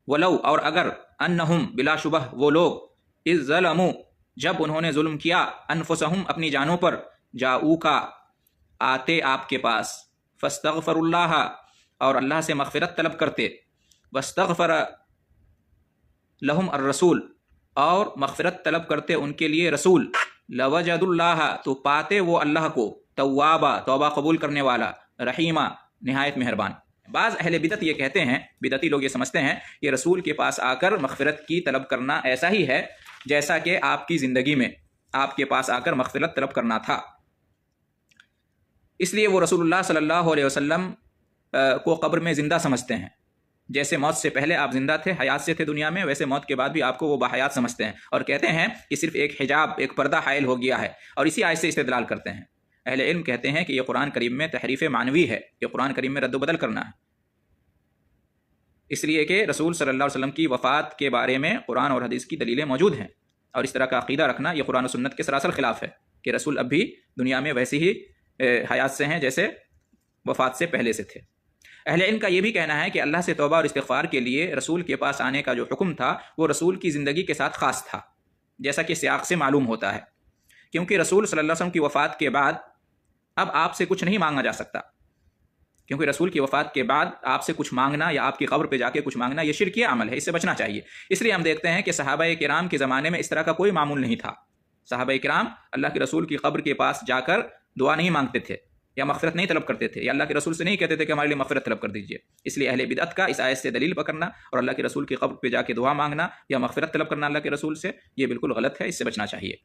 वलौ और अगर अन्नहुम बिला शुबह वो लोग इज़ ज़लमू जब उन्होंने जुल्म किया अनफुसहुम अपनी जानों पर जाऊ का आते आपके पास फस्तगफरुल्लाह और अल्लाह से मगफिरत तलब करते वस्तगफर लहुम अर्रसूल और मगफिरत तलब करते उनके लिए रसूल लवजदुल्लाह तो पाते वो अल्लाह को तव्वाबा तौबा कबूल करने वाला रहीमा नहायत मेहरबान। बाज़ अहले बिदत ये कहते हैं, बिदती लोग ये समझते हैं कि रसूल के पास आकर मगफिरत की तलब करना ऐसा ही है जैसा कि आपकी ज़िंदगी में आपके पास आकर मगफिरत तलब करना था। इसलिए वो रसूलुल्लाह सल्लल्लाहु अलैहि वसल्लम को कब्र में ज़िंदा समझते हैं। जैसे मौत से पहले आप ज़िंदा थे, हयात से थे दुनिया में, वैसे मौत के बाद भी आपको वो बाहयात समझते हैं और कहते हैं कि सिर्फ एक हिजाब, एक पर्दा हायल हो गया है। और इसी आयत से इस्तेदलाल करते हैं। अहले इल्म कहते हैं कि ये कुरान करीम में तहरीफ मानवी है, ये कुरान करीम में रद्द-बदल करना है। इसलिए कि रसूल सल्लल्लाहु अलैहि वसल्लम की वफ़ात के बारे में कुरान और हदीस की दलीलें मौजूद हैं और इस तरह का अक़ीदा रखना ये कुरान और सुन्नत के सरासर ख़िलाफ़ है कि रसूल अब भी दुनिया में वैसे ही हयात से हैं जैसे वफ़ात से पहले से थे। अहले इल्म का ये भी कहना है कि अल्लाह से तौबा और इस्तिग़फ़ार के लिए रसूल के पास आने का जो हुक्म था वो रसूल की ज़िंदगी के साथ ख़ास था, जैसा कि सियाक़ से मालूम होता है। क्योंकि रसूल सल्लल्लाहु अलैहि वसल्लम की वफ़ात के बाद अब आपसे कुछ नहीं मांगा जा सकता, क्योंकि रसूल की वफ़ात के बाद आपसे कुछ मांगना या आपकी कब्र पे जाके कुछ मांगना ये शिरकिया अमल है, इससे बचना चाहिए। इसलिए हम देखते हैं कि सहाबाए किराम के ज़माने में इस तरह का कोई मामूल नहीं था। सहाबाए किराम अल्लाह के रसूल की कब्र के पास जाकर दुआ नहीं मांगते थे या मग़फ़िरत नहीं तलब करते थे या अल्लाह के रसूल से नहीं कहते थे कि हमारे लिए मग़फ़िरत तलब कर दीजिए। इसलिए अहले बिदअत का इस आयत से दलील पकड़ना और अल्लाह के रसूल की कब्र पे जाके दुआ मांगना या मग़फ़िरत तलब करना अल्लाह के रसूल से, ये बिल्कुल गलत है, इससे बचना चाहिए।